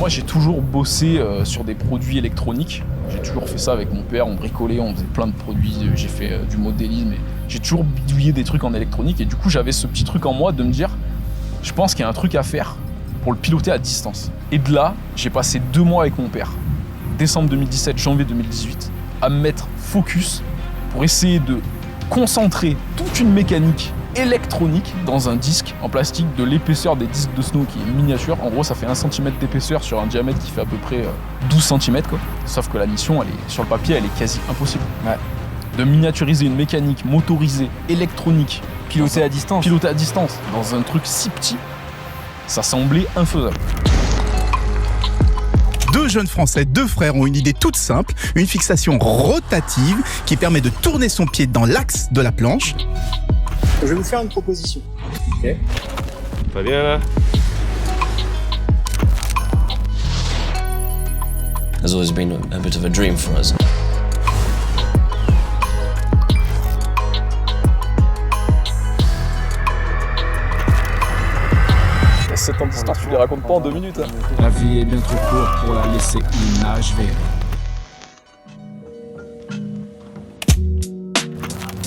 Moi, j'ai toujours bossé sur des produits électroniques. J'ai toujours fait ça avec mon père, on bricolait, on faisait plein de produits, j'ai fait du modélisme, et j'ai toujours bidouillé des trucs en électronique et du coup j'avais ce petit truc en moi de me dire, je pense qu'il y a un truc à faire pour le piloter à distance. Et de là, j'ai passé 2 mois avec mon père, décembre 2017, janvier 2018, à me mettre focus pour essayer de concentrer toute une mécanique électronique dans un disque en plastique de l'épaisseur des disques de snow qui est miniature. En gros, ça fait 1 cm d'épaisseur sur un diamètre qui fait à peu près 12 cm quoi. Sauf que la mission, sur le papier, elle est quasi impossible. Ouais. De miniaturiser une mécanique motorisée, électronique, Pilotée à distance. pilotée à distance, dans un truc si petit, ça semblait infaisable. 2 jeunes Français, 2 frères ont une idée toute simple, une fixation rotative qui permet de tourner son pied dans l'axe de la planche. Je vais vous faire une proposition. Ok. Pas bien là. Has always been a bit of a dream for us. Les 7 ans d'histoire, tu les racontes pas en 2 minutes. Hein. La vie est bien trop courte pour la laisser inachevé.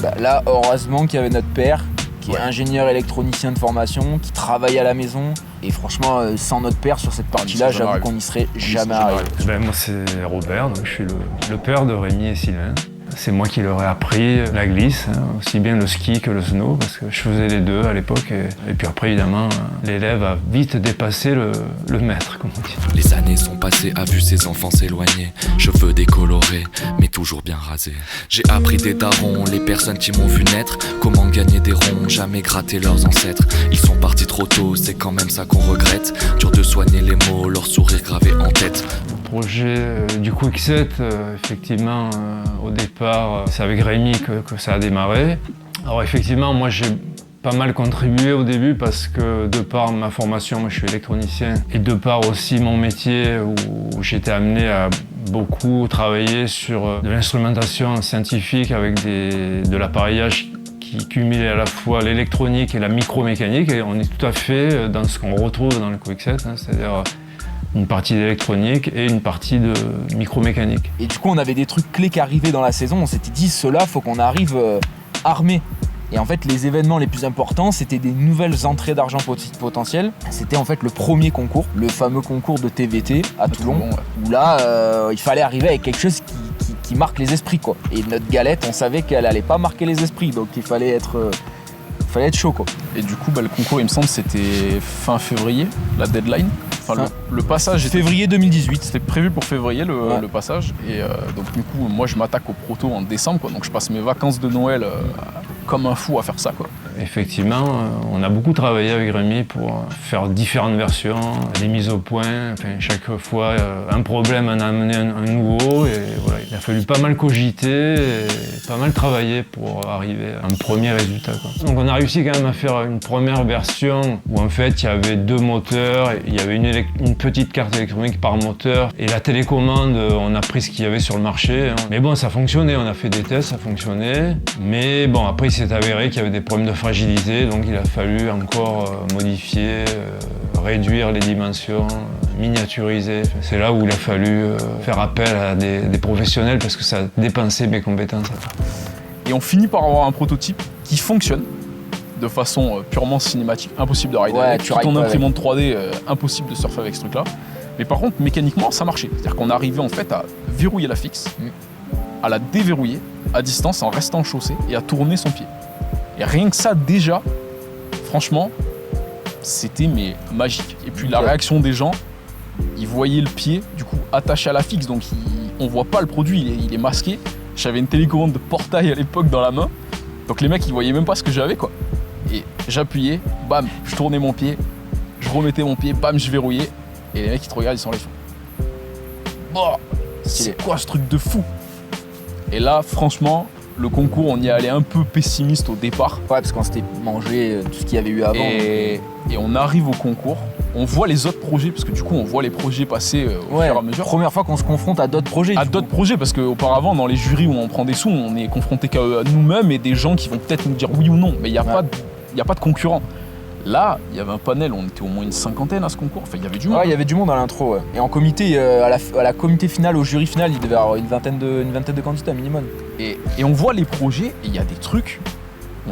Bah, là, heureusement qu'il y avait notre père, qui est ingénieur électronicien de formation, qui travaille à la maison. Et franchement, sans notre père sur cette partie-là, j'avoue qu'on n'y serait jamais arrivé. Moi, c'est Robert, donc je suis le père de Rémi et Sylvain. C'est moi qui leur ai appris la glisse, aussi bien le ski que le snow, parce que je faisais les deux à l'époque. Et puis après, évidemment, l'élève a vite dépassé le maître, comme on dit. Les années sont passées, a vu ses enfants s'éloigner. Cheveux décolorés, mais toujours bien rasés. J'ai appris des darons, les personnes qui m'ont vu naître. Comment gagner des ronds, jamais gratter leurs ancêtres. Ils sont partis trop tôt, c'est quand même ça qu'on regrette. Dur de soigner les mots, leur sourire gravé en tête. Le projet du Quick7, effectivement, au départ, c'est avec Rémi que ça a démarré. Alors effectivement, moi j'ai pas mal contribué au début parce que de par ma formation, moi je suis électronicien, et de par aussi mon métier où j'étais amené à beaucoup travailler sur de l'instrumentation scientifique avec de l'appareillage qui cumulait à la fois l'électronique et la micromécanique, et on est tout à fait dans ce qu'on retrouve dans le Quick7, c'est-à-dire une partie d'électronique et une partie de micromécanique. Et du coup, on avait des trucs clés qui arrivaient dans la saison. On s'était dit, ceux-là, faut qu'on arrive armés. Et en fait, les événements les plus importants, c'était des nouvelles entrées d'argent potentielles. C'était en fait le premier concours, le fameux concours de TVT à Toulon, où là, il fallait arriver avec quelque chose qui marque les esprits, quoi. Et notre galette, on savait qu'elle allait pas marquer les esprits, donc il fallait être chaud, quoi. Et du coup, le concours, il me semble, c'était fin février, la deadline. Enfin, le passage était février 2018. C'était prévu pour février le passage. Et donc du coup, moi je m'attaque au proto en décembre, quoi. Donc je passe mes vacances de Noël comme un fou à faire ça, quoi. Effectivement, on a beaucoup travaillé avec Rémi pour faire différentes versions, des mises au point. Enfin, chaque fois, un problème en a amené un nouveau. Et voilà, il a fallu pas mal cogiter et pas mal travailler pour arriver à un premier résultat, quoi. Donc on a réussi quand même à faire une première version où en fait il y avait 2 moteurs, il y avait une petite carte électronique par moteur, et la télécommande, on a pris ce qu'il y avait sur le marché. Mais bon, ça fonctionnait, on a fait des tests, ça fonctionnait. Mais bon, après il s'est avéré qu'il y avait des problèmes de fragilité, donc il a fallu encore modifier, réduire les dimensions, miniaturiser. C'est là où il a fallu faire appel à des professionnels parce que ça dépensait mes compétences. Et on finit par avoir un prototype qui fonctionne de façon purement cinématique, impossible de rider avec. Tout en imprimante 3D, impossible de surfer avec ce truc-là. Mais par contre, mécaniquement, ça marchait. C'est-à-dire qu'on arrivait en fait à verrouiller la fixe, à la déverrouiller à distance en restant chaussé et à tourner son pied. Et rien que ça, déjà, franchement, c'était magique. Et puis la réaction des gens, ils voyaient le pied, du coup, attaché à la fixe, donc on voit pas le produit, il est masqué. J'avais une télécommande de portail à l'époque dans la main, donc les mecs, ils voyaient même pas ce que j'avais, quoi. Et j'appuyais, bam, je tournais mon pied, je remettais mon pied, bam, je verrouillais, et les mecs, ils te regardent, ils sont les fous. Bon, c'est quoi ce truc de fou? Et là, franchement, le concours, on y allait un peu pessimiste au départ. Ouais, parce qu'on s'était mangé tout ce qu'il y avait eu avant. Et on arrive au concours, on voit les autres projets, parce que du coup, on voit les projets passer au fur et à mesure. Première fois qu'on se confronte à d'autres projets. À d'autres projets, parce qu'auparavant, dans les jurys où on prend des sous, on est confronté qu'à nous-mêmes et des gens qui vont peut-être nous dire oui ou non, mais il n'y a pas de concurrent. Là, il y avait un panel, on était au moins une cinquantaine à ce concours. Enfin, il y avait du monde. Ouais, il y avait du monde à l'intro, ouais. Et en comité, à la comité finale, au jury final, il devait y avoir une vingtaine de candidats minimum. Et on voit les projets, et il y a des trucs,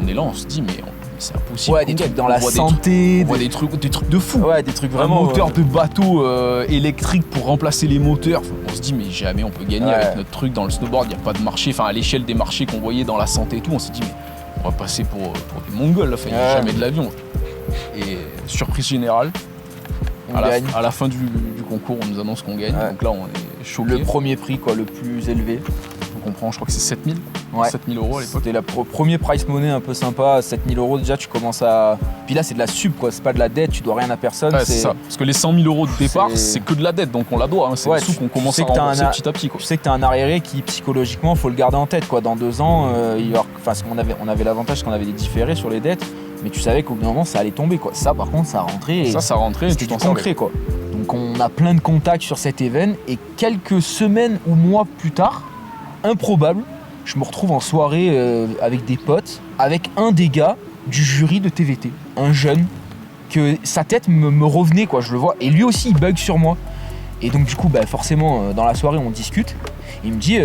on est là, on se dit, mais c'est impossible. Ouais, des trucs dans la santé. On voit des trucs de fou. Ouais, des trucs vraiment. Un moteur de bateau électrique pour remplacer les moteurs. Enfin, on se dit, mais jamais on peut gagner avec notre truc dans le snowboard, il n'y a pas de marché. Enfin, à l'échelle des marchés qu'on voyait dans la santé et tout, on s'est dit, mais on va passer pour des Mongols, enfin, il n'y a jamais de l'avion. Et surprise générale, à la fin du concours, on nous annonce qu'on gagne. Donc là, on est choqués. Le premier prix, quoi, le plus élevé. Donc on prend, je crois que c'est 7000. Ouais. 7000 € à l'époque. C'était le premier price money un peu sympa, 7000 € déjà, tu commences à. Puis là, c'est de la sub, quoi, c'est pas de la dette, tu dois rien à personne. Ouais, c'est ça. Parce que les 100 000 € de départ, c'est que de la dette, donc on la doit. Hein. C'est des sous qu'on commence à rembourser petit à petit. Quoi. Tu sais que t'as un arriéré qui, psychologiquement, faut le garder en tête, quoi. Dans 2 ans, on avait l'avantage qu'on avait des différés sur les dettes. Mais tu savais qu'au bout d'un moment ça allait tomber quoi. Ça par contre ça rentrait. Ça rentrait. C'était du concret quoi. Donc on a plein de contacts sur cet événement et quelques semaines ou mois plus tard, improbable, je me retrouve en soirée avec des potes, avec un des gars du jury de TVT, un jeune, que sa tête me revenait quoi, je le vois. Et lui aussi il bug sur moi. Et donc du coup forcément dans la soirée on discute. Il me dit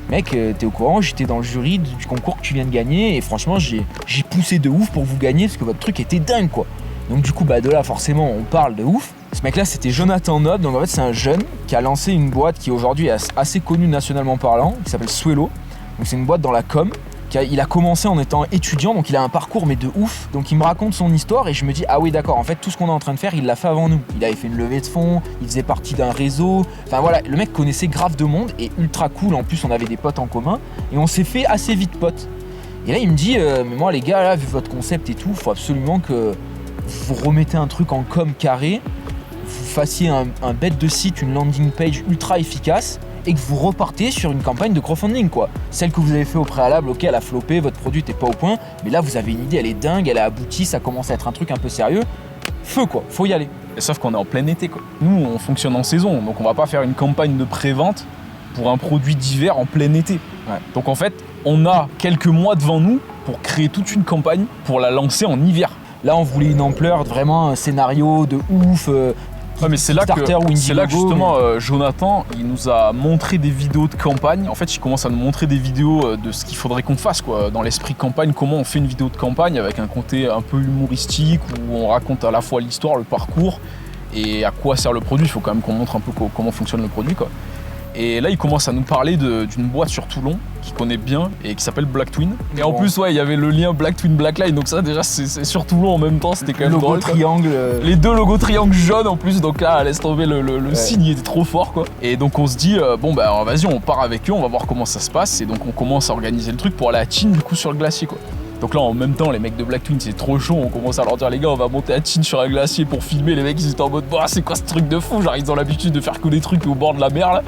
mec, t'es au courant, j'étais dans le jury du concours que tu viens de gagner et franchement j'ai poussé de ouf pour vous gagner parce que votre truc était dingue quoi. Donc du coup de là forcément on parle de ouf. Ce mec là c'était Jonathan Nob, donc en fait c'est un jeune qui a lancé une boîte qui aujourd'hui est assez connue nationalement parlant, qui s'appelle Swello. Donc c'est une boîte dans la com. Il a commencé en étant étudiant, donc il a un parcours mais de ouf. Donc il me raconte son histoire et je me dis ah oui d'accord, en fait tout ce qu'on est en train de faire il l'a fait avant nous. Il avait fait une levée de fonds, il faisait partie d'un réseau. Enfin voilà, le mec connaissait grave de monde et ultra cool. En plus on avait des potes en commun et on s'est fait assez vite potes. Et là il me dit mais moi les gars là vu votre concept et tout, faut absolument que vous remettez un truc en com carré, vous fassiez un bête de site, une landing page ultra efficace. Et que vous repartez sur une campagne de crowdfunding quoi. Celle que vous avez fait au préalable, ok, elle a floppé, votre produit n'était pas au point, mais là vous avez une idée, elle est dingue, elle a abouti, ça commence à être un truc un peu sérieux. Feu quoi, faut y aller. Et sauf qu'on est en plein été quoi. Nous on fonctionne en saison, donc on va pas faire une campagne de pré-vente pour un produit d'hiver en plein été. Ouais. Donc en fait, on a quelques mois devant nous pour créer toute une campagne pour la lancer en hiver. Là on voulait une ampleur, vraiment un scénario de ouf. Ouais, mais c'est là que justement Jonathan il nous a montré des vidéos de campagne. En fait il commence à nous montrer des vidéos de ce qu'il faudrait qu'on fasse quoi, dans l'esprit campagne, comment on fait une vidéo de campagne avec un côté un peu humoristique où on raconte à la fois l'histoire, le parcours et à quoi sert le produit. Il faut quand même qu'on montre un peu comment fonctionne le produit quoi. Et là il commence à nous parler d'une boîte sur Toulon qu'il connaît bien et qui s'appelle Black Twin. Et en plus il y avait le lien Black Twin Blackline, donc ça déjà c'est sur Toulon en même temps, c'était quand même logo drôle. Triangle. Les deux logos triangle jaunes en plus, donc là laisse tomber le signe, il était trop fort quoi. Et donc on se dit vas-y on part avec eux, on va voir comment ça se passe. Et donc on commence à organiser le truc pour aller à Tignes du coup sur le glacier quoi. Donc là en même temps les mecs de Black Twin c'est trop chaud, on commence à leur dire les gars on va monter à Tignes sur un glacier pour filmer. Les mecs ils étaient en mode c'est quoi ce truc de fou, genre ils ont l'habitude de faire que des trucs au bord de la mer là.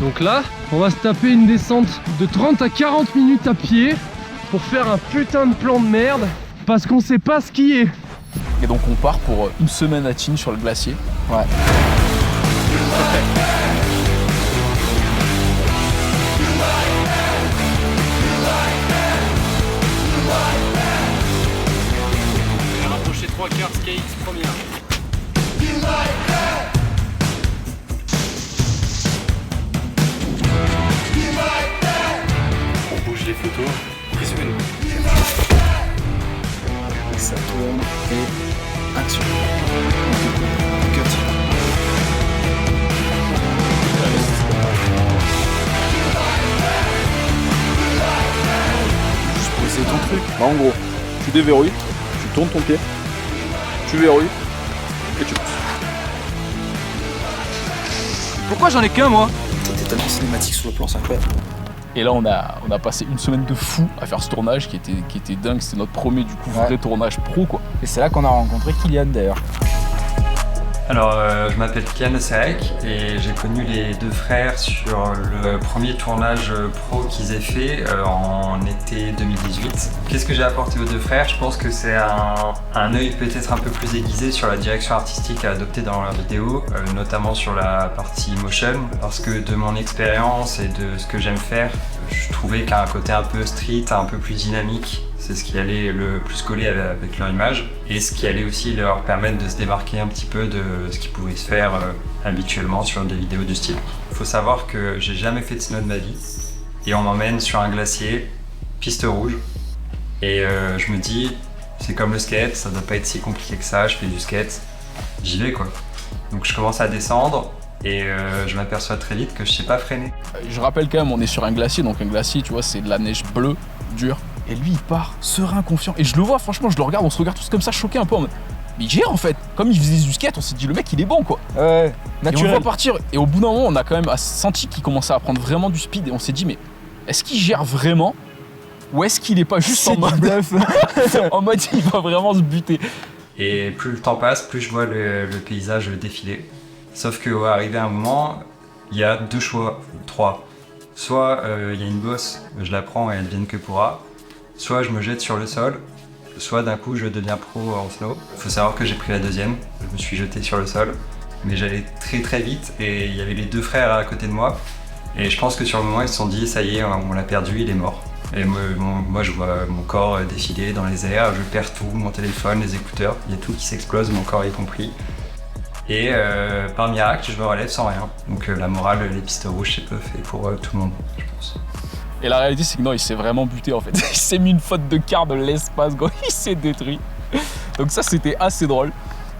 Donc là on va se taper une descente de 30 à 40 minutes à pied pour faire un putain de plan de merde parce qu'on sait pas skier. Et donc on part pour une semaine à Tignes sur le glacier. Ouais. Rapprocher 3 quarts skate première. On bouge les photos, prise une. Ça tourne et action. Cut. Juste poser ton truc. En gros, tu déverrouilles, tu tournes ton pied, tu verrouilles et tu pousses. Pourquoi j'en ai qu'un moi? C'était tellement cinématique sur le plan, c'est incroyable. Et là on a passé une semaine de fou à faire ce tournage qui était dingue, c'était notre premier du coup vrai tournage pro quoi. Et c'est là qu'on a rencontré Kylian d'ailleurs. Alors je m'appelle Kylian Serek et j'ai connu les deux frères sur le premier tournage pro qu'ils aient fait en été 2018. Qu'est-ce que j'ai apporté aux deux frères? Je pense que c'est un œil peut-être un peu plus aiguisé sur la direction artistique à adopter dans leurs vidéos, notamment sur la partie motion, parce que de mon expérience et de ce que j'aime faire, je trouvais qu'un côté un peu street, un peu plus dynamique, C'est ce qui allait le plus coller avec leur image et ce qui allait aussi leur permettre de se démarquer un petit peu de ce qui pouvait se faire habituellement sur des vidéos du style. Il faut savoir que j'ai jamais fait de snow de ma vie et on m'emmène sur un glacier, piste rouge, et je me dis c'est comme le skate, ça doit pas être si compliqué que ça, je fais du skate, j'y vais quoi. Donc je commence à descendre et je m'aperçois très vite que je sais pas freiner. Je rappelle quand même, on est sur un glacier, donc un glacier, tu vois, c'est de la neige bleue, dure. Et lui, il part serein, confiant. Et je le vois, franchement, je le regarde, on se regarde tous comme ça, choqués un peu en mode. Mais il gère en fait. Comme il faisait du skate, on s'est dit, le mec, il est bon quoi. Ouais, naturel. Et on le voit partir. Et au bout d'un moment, on a quand même senti qu'il commençait à prendre vraiment du speed. Et on s'est dit, mais est-ce qu'il gère vraiment? Ou est-ce qu'il est pas juste en mode bluff? En mode, il va vraiment se buter. Et plus le temps passe, plus je vois le paysage défiler. Sauf qu'à arriver à un moment, il y a deux choix, trois. Soit il y a une bosse, je la prends et elle vienne que pourra. Soit je me jette sur le sol, soit d'un coup je deviens pro en snow. Il faut savoir que j'ai pris la deuxième, je me suis jeté sur le sol, mais j'allais très très vite et il y avait les deux frères à côté de moi. Et je pense que sur le moment ils se sont dit ça y est, on l'a perdu, il est mort. Et moi je vois mon corps défiler dans les airs, je perds tout, mon téléphone, les écouteurs, il y a tout qui s'explose, mon corps y compris. Et par miracle je me relève sans rien. Donc la morale, les pistes rouges c'est peu fait pour tout le monde, je pense. Et la réalité, c'est que non, il s'est vraiment buté en fait. Il s'est mis une faute de quart de l'espace, gros. Il s'est détruit. Donc ça, c'était assez drôle.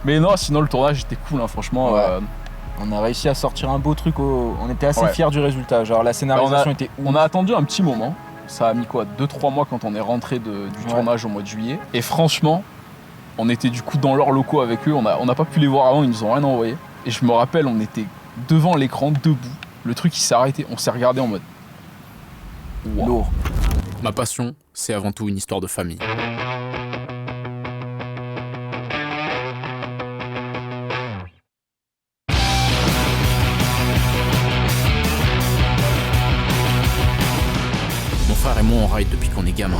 Mais non, sinon, le tournage était cool, hein, franchement. Ouais. On a réussi à sortir un beau truc. On était assez fiers du résultat. Genre, la scénarisation était ouf. On a attendu un petit moment. Ça a mis quoi, 2-3 mois quand on est rentré du tournage au mois de juillet. Et franchement, on était du coup dans leurs locaux avec eux. On n'a pas pu les voir avant, ils nous ont rien envoyé. Et je me rappelle, on était devant l'écran, debout. Le truc, il s'est arrêté. On s'est regardé en mode. Wow. Lourd. Ma passion, c'est avant tout une histoire de famille. Mon frère et moi, on ride depuis qu'on est gamin.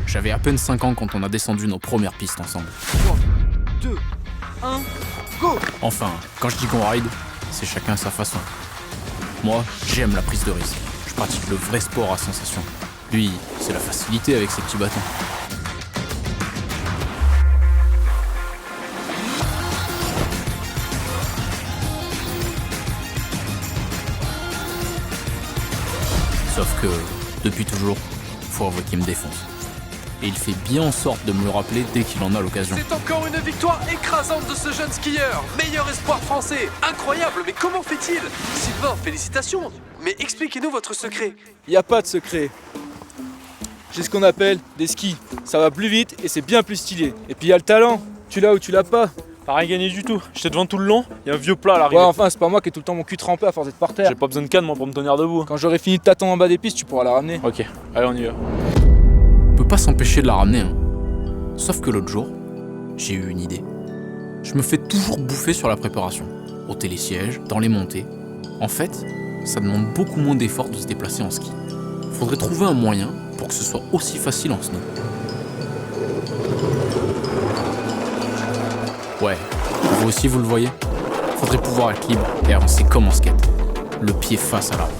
J'avais à peine 5 ans quand on a descendu nos premières pistes ensemble. 3, 2, 1, go! Enfin, quand je dis qu'on ride, c'est chacun à sa façon. Moi, j'aime la prise de risque. Je pratique le vrai sport à sensation. Lui, c'est la facilité avec ses petits bâtons. Sauf que, depuis toujours, faut avouer qu'il me défonce. Et il fait bien en sorte de me le rappeler dès qu'il en a l'occasion. C'est encore une victoire écrasante de ce jeune skieur. Meilleur espoir français. Incroyable, mais comment fait-il? Sylvain, félicitations. Mais expliquez-nous votre secret. Y a pas de secret. J'ai ce qu'on appelle des skis. Ça va plus vite et c'est bien plus stylé. Et puis y a le talent. Tu l'as ou tu l'as pas. T'as rien gagné du tout. J'étais devant tout le long, il y a un vieux plat à l'arrivée. Ouais, enfin, c'est pas moi qui ai tout le temps mon cul trempé à force d'être par terre. J'ai pas besoin de canne, moi, pour me tenir debout. Quand j'aurai fini de t'attendre en bas des pistes, tu pourras la ramener. Ok, allez, on y va. On peut pas s'empêcher de la ramener, hein. Sauf que l'autre jour, j'ai eu une idée. Je me fais toujours bouffer sur la préparation. Au télésiège, dans les montées. En fait, ça demande beaucoup moins d'efforts de se déplacer en ski. Faudrait trouver un moyen pour que ce soit aussi facile en snow. Ouais, vous aussi vous le voyez? Faudrait pouvoir être libre et avancer comme en skate. Le pied face à la route.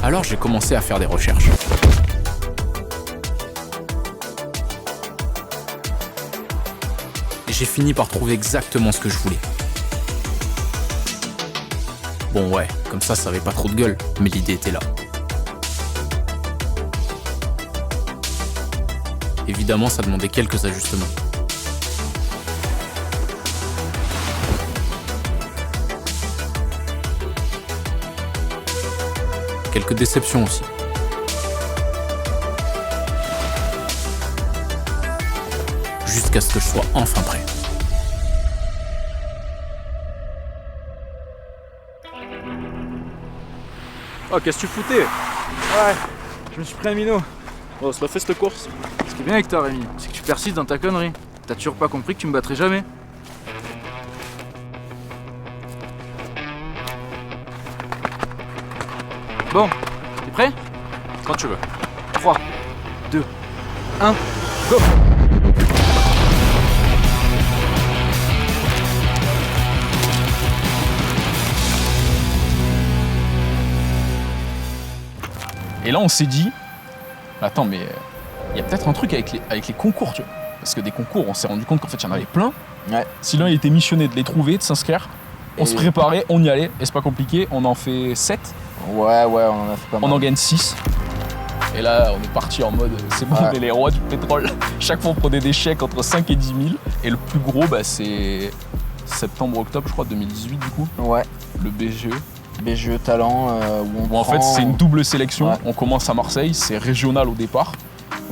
Alors j'ai commencé à faire des recherches. Et j'ai fini par trouver exactement ce que je voulais. Bon ouais, comme ça avait pas trop de gueule, mais l'idée était là. Évidemment, ça demandait quelques ajustements. Quelques déceptions aussi. Jusqu'à ce que je sois enfin prêt. Oh, qu'est-ce que tu foutais? Ouais, je me suis pris un minot. Oh, ça fait cette course. Ce qui est bien avec toi, Rémi, c'est que tu persistes dans ta connerie. T'as toujours pas compris que tu me battrais jamais. Bon, t'es prêt? Quand tu veux. 3, 2, 1, go! Et là, on s'est dit, attends, mais il y a peut-être un truc avec les concours, tu vois. Parce que des concours, on s'est rendu compte qu'en fait, il y en avait plein. Ouais. Si l'un, il était missionné de les trouver, de s'inscrire, on se préparait, on y allait, et c'est pas compliqué, on en fait 7. Ouais, on en a fait pas mal. On en gagne 6. Et là, on est parti en mode, c'est bon, on est les rois du pétrole. Chaque fois, on prenait des chèques entre 5 et 10 000. Et le plus gros, c'est septembre-octobre, je crois, 2018 du coup. Ouais. Le BGE. BGE Talent, où en fait, c'est une double sélection. Ouais. On commence à Marseille, c'est régional au départ.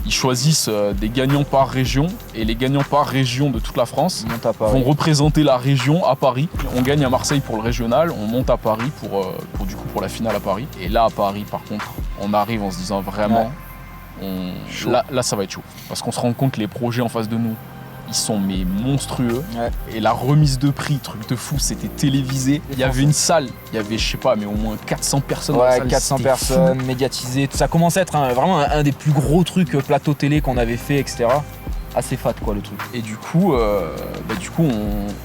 Ils choisissent des gagnants par région et les gagnants par région de toute la France vont représenter la région à Paris. On gagne à Marseille pour le régional, on monte à Paris pour la finale à Paris. Et là à Paris par contre, on arrive en se disant vraiment, là ça va être chaud. Parce qu'on se rend compte que les projets en face de nous, ils sont monstrueux. Ouais. Et la remise de prix, truc de fou, c'était télévisé. Il y avait une salle, il y avait je sais pas, mais au moins 400 personnes dans la salle. 400 personnes, médiatisées. Ça commençait à être vraiment un des plus gros trucs plateau télé qu'on avait fait, etc. Assez fat quoi le truc. Et du coup,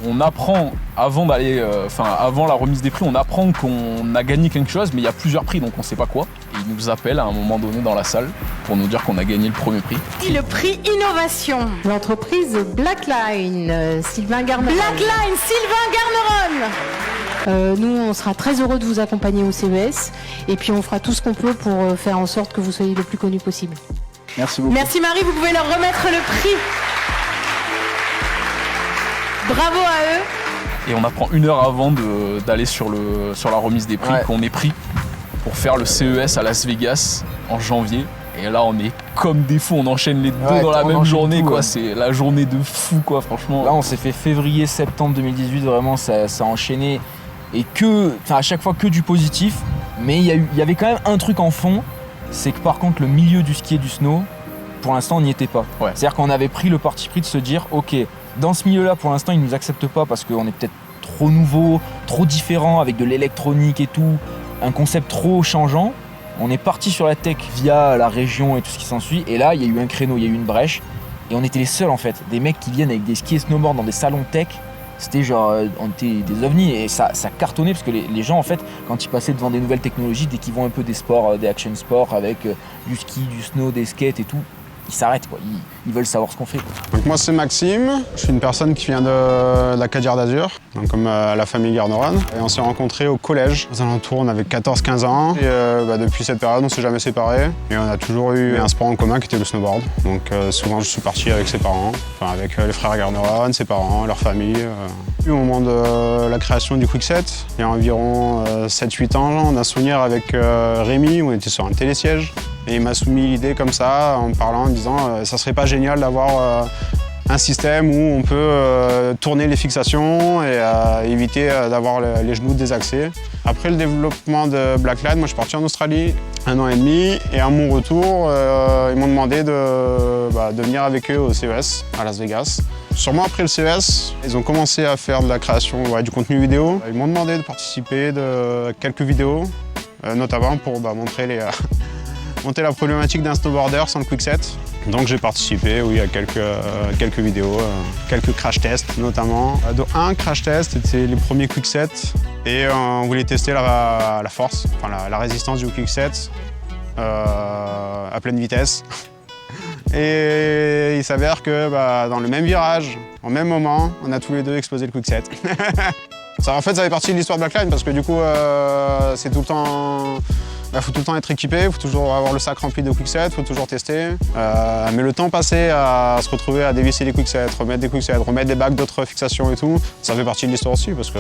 on apprend avant d'aller, avant la remise des prix, on apprend qu'on a gagné quelque chose, mais il y a plusieurs prix, donc on sait pas quoi. Et ils nous appellent à un moment donné dans la salle pour nous dire qu'on a gagné le premier prix. Et le prix Innovation, l'entreprise Blackline, Sylvain Garneron. Blackline, Sylvain Garneron. Nous, on sera très heureux de vous accompagner au CES, et puis on fera tout ce qu'on peut pour faire en sorte que vous soyez le plus connu possible. Merci beaucoup. Merci Marie, vous pouvez leur remettre le prix. Bravo à eux. Et on apprend 1 heure avant d'aller sur la remise des prix qu'on est pris pour faire le CES à Las Vegas en janvier. Et là on est comme des fous, on enchaîne les deux dans la même journée quoi. C'est la journée de fou quoi franchement. Là on s'est fait février-septembre 2018, vraiment ça a enchaîné. Et à chaque fois que du positif. Mais il y avait quand même un truc en fond. C'est que par contre le milieu du ski et du snow, pour l'instant on n'y était pas. Ouais. C'est-à-dire qu'on avait pris le parti pris de se dire ok, dans ce milieu-là pour l'instant ils ne nous acceptent pas parce qu'on est peut-être trop nouveau, trop différent avec de l'électronique et tout, un concept trop changeant. On est parti sur la tech via la région et tout ce qui s'ensuit et là il y a eu un créneau, il y a eu une brèche et on était les seuls en fait, des mecs qui viennent avec des skis et snowboard dans des salons tech. C'était genre, on était des ovnis et ça cartonnait parce que les gens en fait, quand ils passaient devant des nouvelles technologies, dès qu'ils voient un peu des sports, des action sports avec du ski, du snow, des skates et tout, ils s'arrêtent quoi, ils veulent savoir ce qu'on fait quoi. Donc moi c'est Maxime, je suis une personne qui vient de la Côte d'Azur, donc comme la famille Garneron. Et on s'est rencontrés au collège, aux alentours on avait 14-15 ans. Et depuis cette période on s'est jamais séparés. Et on a toujours eu un sport en commun qui était le snowboard. Donc souvent je suis parti avec ses parents, avec les frères Garneron, ses parents, leur famille. Au moment de la création du Quickset, il y a environ 7-8 ans, on a souvenir avec Rémi, on était sur un télésiège. Et il m'a soumis l'idée comme ça, en parlant, en disant ça serait pas génial d'avoir un système où on peut tourner les fixations et éviter d'avoir les genoux désaxés. Après le développement de Blackline, moi je suis parti en Australie 1 an et demi et à mon retour, ils m'ont demandé de venir avec eux au CES à Las Vegas. Sûrement après le CES, ils ont commencé à faire de la création du contenu vidéo. Ils m'ont demandé de participer de quelques vidéos, notamment pour montrer monter la problématique d'un snowboarder sans le quickset. Donc j'ai participé à quelques vidéos, quelques crash tests notamment. Un crash test, c'était les premiers quicksets et on voulait tester la force, la résistance du quickset à pleine vitesse. Et il s'avère que dans le même virage, au même moment, on a tous les deux explosé le quickset. En fait, ça fait partie de l'histoire de Blackline parce que du coup, c'est tout le temps... Il faut tout le temps être équipé, il faut toujours avoir le sac rempli de quicksets, il faut toujours tester. Mais le temps passé à se retrouver à dévisser les quicksets, remettre des quicksets, remettre des bacs d'autres fixations et tout, ça fait partie de l'histoire aussi parce que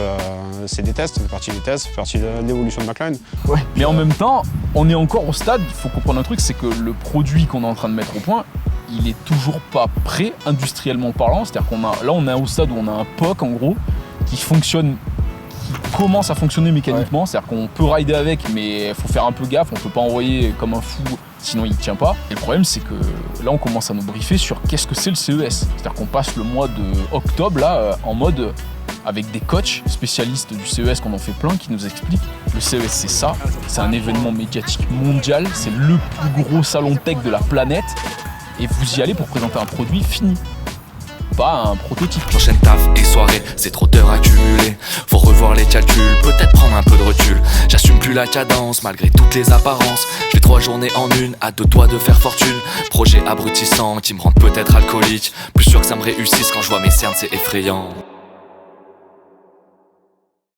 c'est des tests, ça fait partie des tests, ça fait partie de l'évolution de Blackline. Ouais. Mais en même temps, on est encore au stade, il faut comprendre un truc, c'est que le produit qu'on est en train de mettre au point, il est toujours pas prêt industriellement parlant. C'est-à-dire on est au stade où on a un POC en gros qui fonctionne, qui commence à fonctionner mécaniquement. C'est-à-dire qu'on peut rider avec, mais il faut faire un peu gaffe, on peut pas envoyer comme un fou, sinon il tient pas. Et le problème c'est que là on commence à nous briefer sur qu'est-ce que c'est le CES. C'est-à-dire qu'on passe le mois d'octobre là en mode avec des coachs spécialistes du CES qu'on en fait plein qui nous expliquent le CES c'est ça, c'est un événement médiatique mondial, c'est le plus gros salon tech de la planète et vous y allez pour présenter un produit fini. pas un prototype. J'enchaîne taf et soirée, c'est trop d'heures accumulées. Faut revoir les calculs, peut-être prendre un peu de recul. J'assume plus la cadence malgré toutes les apparences. Je fais 3 journées en une, à 2 doigts de faire fortune. Projet abrutissant qui me rend peut-être alcoolique. Plus sûr que ça me réussisse quand je vois mes cernes, c'est effrayant.